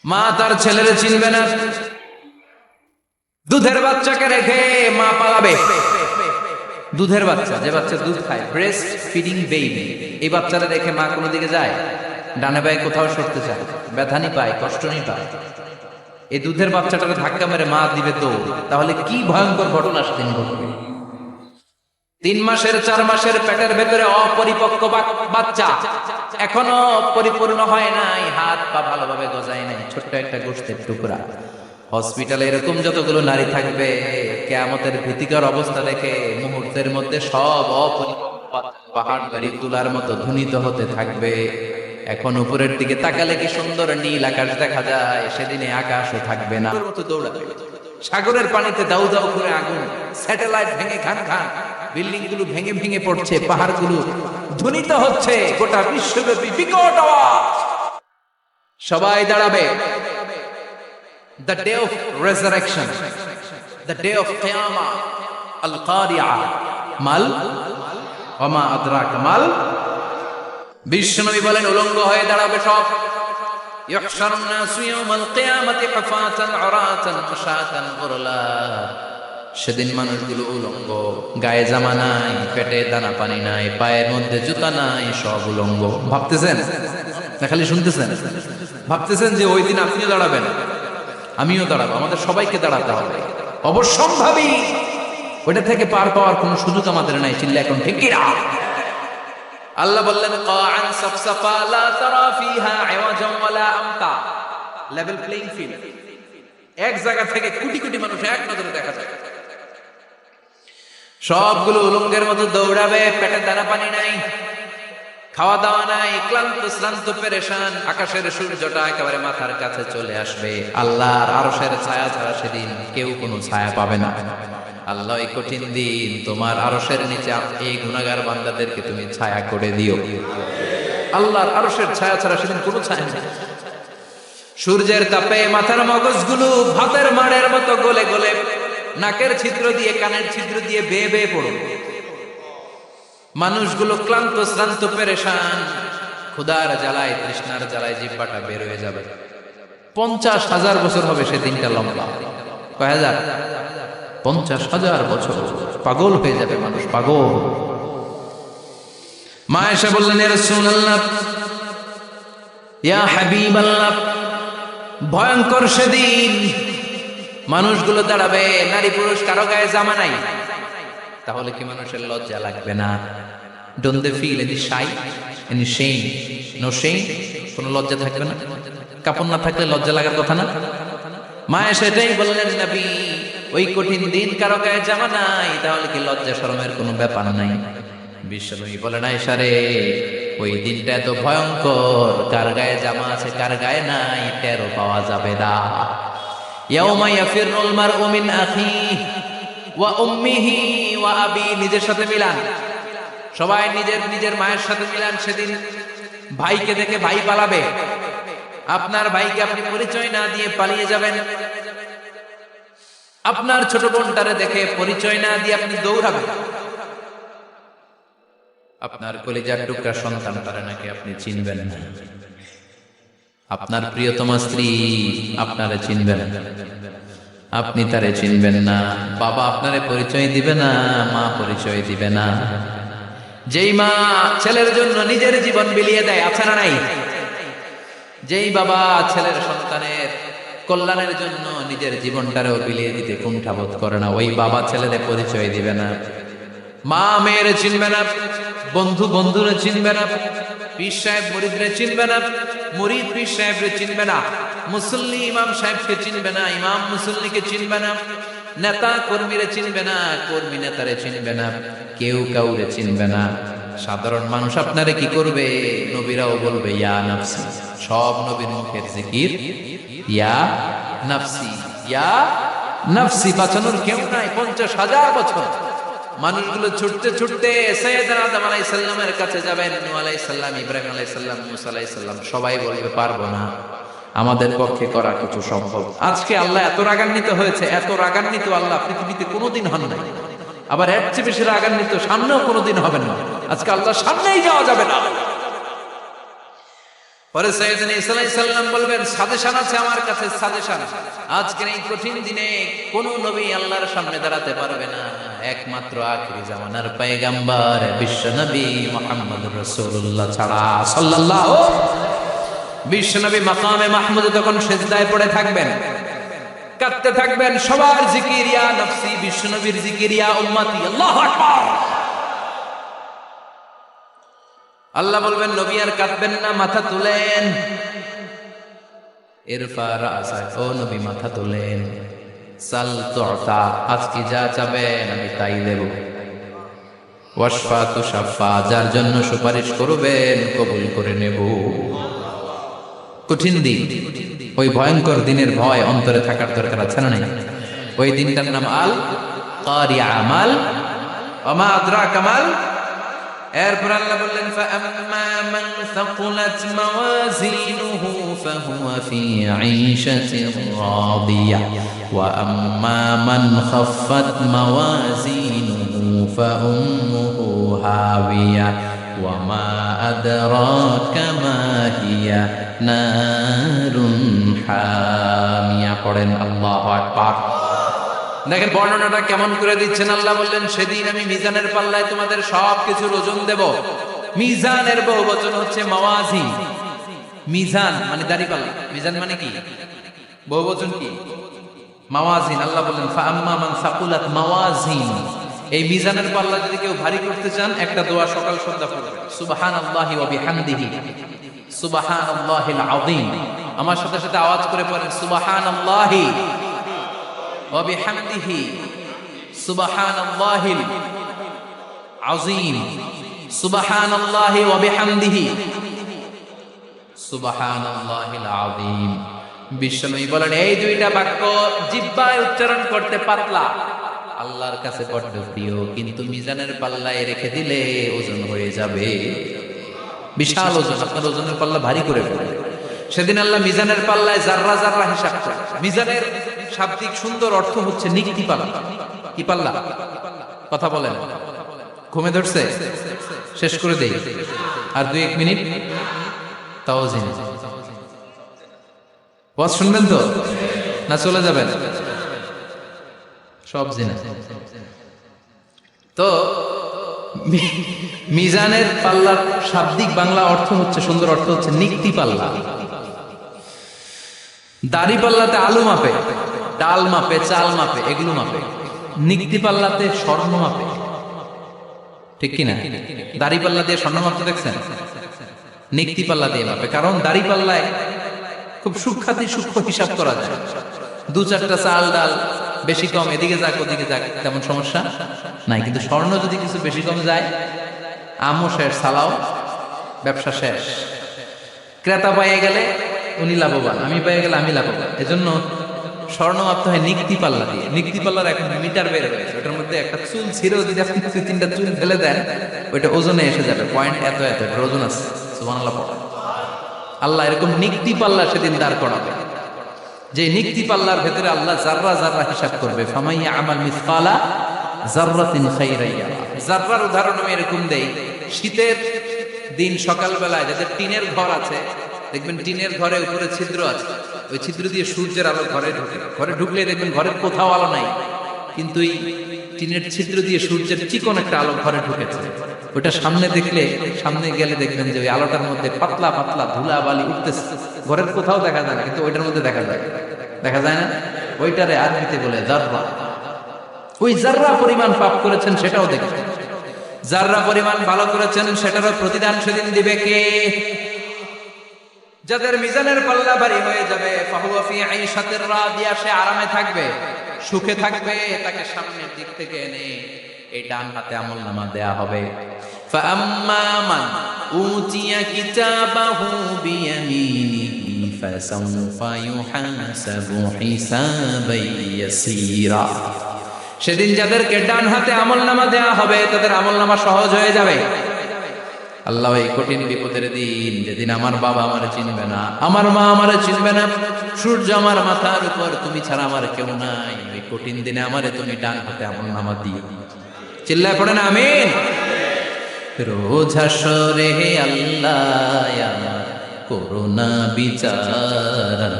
মা তার ছেলেরে চিনবে না, দুধের বাচ্চাকে রেখে মা পালাবে। দুধের বাচ্চা, যে বাচ্চা দুধ খায়, ব্রেস্ট ফিডিং বেবি, এই বাচ্চারা রেখে মা কোনো দিকে যায়? ডানে বায়ে কোথাও সরতে চায়, ব্যথানি পায়, কষ্টনি পায়। এই দুধের বাচ্চাটাকে ধাক্কা মেরে মা দিবে তো, তাহলে কি ভয়ঙ্কর ঘটনা সেদিন ঘটবে। 3 মাসের 4 মাসের পেটের ভেতরে অপরিপক্ক বাচ্চা, এখনো পরিপূর্ণ হয় নাই, হাত পা ভালোভাবে গজায় নাই, ছোট্ট একটা গোশতের টুকরা। হসপিটালে এরকম যতগুলো নারী থাকবে, কিয়ামতের ভীতিকর অবস্থা দেখে মুহূর্তের মধ্যে সব অপরিপক্ক পাহাড় বাড়ি তুলার মতো ধ্বনিত হতে থাকবে। এখন উপরের দিকে তাকালে কি সুন্দর নীল আকাশ দেখা যায়, সেদিনে আকাশও থাকবে না, মতো দৌড়াবে। সাগরের পানিতে দাউ দাউ করে আগুন, স্যাটেলাইট ভেঙে খান খান, বিল্ডিং গুলো ভেঙে ভেঙে পড়ছে, পাহাড় গুলো ধ্বনিত হচ্ছে, গোটা বিশ্বব্যাপী বিকট আওয়াজ। সবাই দাঁড়াবে। The day of resurrection, the day of Qiyamah, Al-Qari'ah, mal ওমা আদরাকা মাল। বিশ্বনবী বলেন উলঙ্গ হয়ে দাঁড়াবে সব। ইহশারুন নাসু ইয়াওমাল কিয়ামাতি হুফাতান উরাতান মুশাতান গুরলা। সেদিন মানুষগুলো উলঙ্গ, গায়ে জামা নাই, পেটে দানা পানি নাই, পায়ের মধ্যে জুতা নাই, সব উলঙ্গ। ভাবতেছেন না খালি শুনতেছেন? ভাবতেছেন যে ওই দিন আপনিও দাঁড়াবেন, আমিও দাঁড়াবো, আমাদের সবাইকে দাঁড়াতে হবে। অবশ্যম্ভাবী, ওইটা থেকে পার পাওয়ার কোনো সুযোগ আমাদের নাই। চিল্লা এখন ঠিক কিনা? আল্লাহ বললেন কাআন সাফসাফা লা তারা ফিহা আওয়াজান ওয়ালা আমতা, লেভেল প্লেইং ফিল্ড। এক জায়গা থেকে কোটি কোটি মানুষ এক নজরে দেখা যায়। সবগুলো উলঙ্গের মতো দৌড়াবে, পেটে দানা পানি নাই, খাওয়া দাওয়া নাই, ক্লান্ত শ্রান্ত পেরেশান। আকাশের সূর্যটা একেবারে মাথার কাছে চলে আসবে। আল্লাহর আরশের ছায়া ছাড়া সেদিন কেউ কোনো ছায়া পাবে না। আল্লাহ এই কঠিন দিন তোমার আরশের নিচে এই গুনাহগার বান্দাদেরকে তুমি ছায়া করে দিও। আল্লাহর আরশের ছায়া ছাড়া সেদিন কোনো ছায়া নেই। সূর্যের তাপে মাথার মগজগুলো ভাতের মাড়ের মতো গলে গলে নাকের ছিদ্র দিয়ে কানের ছিদ্র দিয়ে বেয়ে বেয়ে পড়বে। মানুষগুলো ক্লান্ত শ্রান্ত পেরেশান, ক্ষুধার জ্বালায় তৃষ্ণার জ্বালায় জিহ্বাটা বের হয়ে যাবে। 50,000 বছর হবে সেদিনটা লম্বা। কয় হাজার? 50,000 বছর। পাগল হয়ে যাবে মানুষ, পাগল। মা এসে বললেন ইয়া রাসূলুল্লাহ, ইয়া হাবিবাল্লাহ, ভয়ঙ্কর সেদিন মানুষগুলো দাঁড়াবে, নারী পুরুষ কারো গায়ে জামা নাই। তাহলে কি মানুষের লজ্জা লাগবে না? Don't they feel any shy, any shame? No shame? কোনো লজ্জা থাকবে না? কাপড় না থাকলে লজ্জা লাগার কথা না? মা সেটাই বললেন নবী, ওই কঠিন দিন কারো গায়ে জামা নাই, তাহলে কি লজ্জা শরমের কোনো ব্যাপার নাই? বিশ্বনবী বলেন আয়েশা রে, ওই দিনটা এত ভয়ঙ্কর, কার গায়ে জামা আছে কার গায়ে নাই টেরও পাওয়া যাবে না। ইয়াউমা ইয়াফিরুল মারউ মিন আখিহি ওয়া উম্মিহি ওয়া আবি, নিজের সাথে মিলান, সবাই নিজের নিজের মায়ের সাথে মিলান। সেদিন ভাইকে দেখে ভাই পালাবে। আপনার ভাইকে আপনি পরিচয় না দিয়ে পালিয়ে যাবেন। আপনার ছোট বোনটারে দেখে পরিচয় না দিয়ে আপনি দৌড়াবেন। আপনার কলিজার টুকরা সন্তানটারে নাকি আপনি চিনবেন না। আপনার প্রিয়তমা স্ত্রী আপনারে চিনবেন, আপনি তারে চিনবেন না। বাবা আপনারে পরিচয় দিবে না, মা পরিচয় দিবে না। যেই মা ছেলের জন্য নিজের জীবন বিলিয়ে দেয়, আছে না নাই? যেই বাবা ছেলের সন্তানের কল্যাণের জন্য নিজের জীবনটারেও বিলিয়ে দিতে কুণ্ঠাবোধ করে না, ওই বাবা ছেলেদের পরিচয় দিবে না। মা মেয়েরে চিনবে না, বন্ধু বন্ধুরে চিনবে না, পীর সাহেব মুরিদরে চিনবে না, মুরিদ পীর সাহেবরে চিনবে না, মুসল্লি ইমাম সাহেবকে চিনবে না, ইমাম মুসল্লিকে চিনবে না, নেতা কর্মীরে চিনবে না, কর্মী নেতারে চিনবে না, কেউ কাউরে চিনবে না। সাধারণ মানুষ আপনারে কি করবে? নবীরাও বলবে ইয়া নাফসি। সব নবীর মুখের জিকির ইয়া নাফসি, ইয়া নাফসি। বাঁচানোর কেউ নাই। 50,000 বছর মানুষগুলো ছুটতে ছুটতে সাইয়েদনা আদম আলাইহিস সালামের কাছে যাবেন। নূহ আলাইহিস সালাম, ইব্রাহিম আলাইহিস সালাম, মুসা আলাইহিস সালাম, সবাই বলবে পারবো না, আমাদের পক্ষে করা কিছু সম্ভব। আজকে আল্লাহ এত রাগান্বিত হয়েছে, এত রাগান্বিত আল্লাহ পৃথিবীতে কোনোদিন হন নাই। আবার এর চেয়ে বেশি রাগান্বিত সামনেও কোনোদিন হবেন না। আজকে আল্লাহ সামনেই যাওয়া যাবে না। পরে সাইয়েদনা ঈসা আলাইহিস সালাম বলবেন, সাজেশন আছে আমার কাছে, সাজেশন। আজকের এই কঠিন দিনে কোন নবী আল্লাহর সামনে দাঁড়াতে পারবে না, একমাত্র আখিরি জামানার পয়গম্বর বিশ্ব নবী মুহাম্মদুর রাসূলুল্লাহ ছাড়া সাল্লাল্লাহু। বিশ্ব নবী মাকামে মাহমুদে তখন সিজদায় পড়ে থাকবেন, কাঁদতে থাকবেন, সবার জিকির ইয়া নফসি, বিশ্ব নবীর জিকির ইয়া উম্মতি, আল্লাহু আকবার। আল্লাহ বলবেন, নবী আর কাঁদবেন না, মাথা তুলেন। ইরফা রাসাক, ও নবী মাথা তুলেন। সাল তুতা, আজকে যা চাবেন আমি তাই দেব। ওয়াশফা তুশাফা, যার জন্য সুপারিশ করবেন কবুল করে নেব। কঠিন দিন, ওই ভয়ঙ্কর দিনের ভয় অন্তরে থাকার দরকার আছে না নাই? ওই দিনটার নাম আল কারিয়া, আমাল ওমা আদরাকা মাল। এরপর আল্লাহ বললেন, ফাআম্মা মান সাকুলাত মাওয়াজিনুহু ফাহুয়া ফি ঈশাতিন রাদিয়া ওয়া আম্মা মান খাফফাত মাওয়াজিনুহু ফাউম্মুহু হাবিয়া ওয়া মা আদরাকা মা হিয়া নারুন হামিয়া। পড়েন আল্লাহু আকবার। দেখেন বর্ণনাটা কেমন করে দিচ্ছেন আল্লাহ। বললেন, সেদিন আমি মিজানের পাল্লায় তোমাদের সবকিছুর ওজন দেব। মিজানের বহুবচন হচ্ছে মাওয়াজিন। মিজান মানে দাঁড়িপাল্লা, মিজান মানে কি? বহুবচন কি? মাওয়াজিন। আল্লাহ বললেন, ফাআম্মা মান সাকুলাত মাওয়াজিন, এই মিজানের পাল্লা যদি কেউ ভারী করতে চান, একটা দোয়া সকাল সন্ধ্যা পড়বেন, সুবহানাল্লাহি ওয়া বিহামদিহি সুবহানাল্লাহিল আযীম। আমার সাথে সাথে আওয়াজ করে পড়েন, সুবহানাল্লাহি ওয়া বিহামদিহি সুবহানাল্লাহিল আযীম, সুবহানাল্লাহি ওয়া বিহামদিহি সুবহানাল্লাহিল আযীম। বিশ্বনবী বলেন, এই দুইটা বাক্য জিহ্বায় উচ্চারণ করতে পাতলা, আল্লাহর কাছে বড্ড প্রিয়, কিন্তু মিজানের পাল্লায় রেখে দিলে ওজন হয়ে যাবে, বিশাল ওজন। আপনার ওজনের পাল্লা ভারী করে ফেলবে। সেদিন আল্লাহ মিজানের পাল্লায় জাররা জাররা হিসাব করে। মিজানের শাব্দিক সুন্দর অর্থ হচ্ছে নিক্তি পাল্লা। কি পাল্লা? কথা বলেন, ঘুমে ধরছে? শেষ করে দেই, আর 2-1 মিনিট তাও জিনিস। ওয়াজ শুনবেন তো না চলে যাবেন? সব জিনিস। তো মিজানের পাল্লার শাব্দিক বাংলা অর্থ হচ্ছে, সুন্দর অর্থ হচ্ছে নিক্তি পাল্লা। দাড়ি পাল্লাতে আলু মাপে, ডাল মাপে, চাল মাপে, এগুলো মাপে। নিক্তি পাল্লাতে স্বর্ণ মাপে, ঠিক কিনা? দাড়ি পাল্লা দিয়ে স্বর্ণ মাপতে দেখছেন? নিক্তি পাল্লা দিয়ে মাপে, কারণ দাড়ি পাল্লায় খুব সূক্ষ্ম হিসাব করা যায়। 2-4টা চাল ডাল বেশি কম এদিকে যাক ওদিকে যাক, তেমন সমস্যা নাই। কিন্তু স্বর্ণ যদি কিছু বেশি কম যায়, আমও শেষ, সালাও, ব্যবসা শেষ। ক্রেতা পাইয়ে গেলে উনি লাভবান, আমি পেয়ে গেলে আমি লাভবান। এজন্য স্বর্ণ মাপতে হয় নিক্তি পাল্লা দিয়ে। নিক্তি পাল্লার এখন মিটার বের হয়েছে, ওটার মধ্যে একটা চুল ছিঁড়েও যদি আপনি 2-3টা চুল ফেলে দেন, ওইটা ওজনে এসে যাবে। পয়েন্ট এত এত ওজন আছে। সুবহানাল্লাহ পড়া। আল্লাহ এরকম নিক্তি পাল্লা সেদিন দাঁড় করাবে, যে নিক্তি পাল্লার ভেতরে আল্লাহ জাররা জাররা হিসাব করবে। ফামাইয়া আমাল মিসকালা জাররাতিন খাইরান ইয়ারা। জাররার উদাহরণ আমি এরকম দেই, শীতের দিন সকালবেলায় যাদের টিনের ঘর আছে, দেখবেন টিনের ঘরে উপরে ছিদ্র আছে, ওই ছিদ্র দিয়ে সূর্যের আলো ঘরে ঢুকে। ঘরে ঢুকলে দেখবেন ঘরের কোথাও আলো নাই, কিন্তু এই টিনের ছিদ্র দিয়ে সূর্যের চিকন একটা আলো ঘরে ঢুকেছে। ওটা সামনে দেখলে, সামনে গেলে দেখবেন যে ওই আলোটার মধ্যে পাতলা পাতলা ধুলা বালি উঠতেছে। ঘরের কোথাও দেখা যায় না, কিন্তু ওইটার মধ্যে দেখা যায়। দেখা যায় না? ওইটারে আরবিতে বলে জাররা। ওই জাররা পরিমাণ পাপ করেছেন সেটাও দেখবেন, জাররা পরিমাণ ভালো করেছেন সেটারও প্রতিদান সেদিন দিবে কে? যাদের মিজানের পাল্লা ভারী হয়ে যাবে, ফাহুয়া ফি আইশাতির রাদিয়া, সে আরামে থাকবে, সুখে থাকবে। তাকে সামনের দিক থেকে এনে এই ডান হাতে আমলনামা দেয়া হবে। ফাআম্মা মান উতিয়া কিতাবাহু বিয়ামিনিহি ফাসাউফা ইউহাসাবু হিসাবান ইয়াসীরা। সেদিন যাদেরকে ডান হাতে আমলনামা দেয়া হবে, তাদের আমলনামা সহজ হয়ে যাবে। আল্লাহ এই কঠিন বিপদের দিন, যেদিন আমার বাবা আমারে চিনবে না, আমার মা আমারে চিনবে না, সূর্য আমার মাথার উপর, তুমি ছাড়া আমার কেউ নাই, ওই কঠিন দিনে আমারে তুমি ডান হাতে আমলনামা দিও। চিল্লায় পড়েন আমিন। রোজ হাসরে হে আল্লাহ আমার করোনা বিচার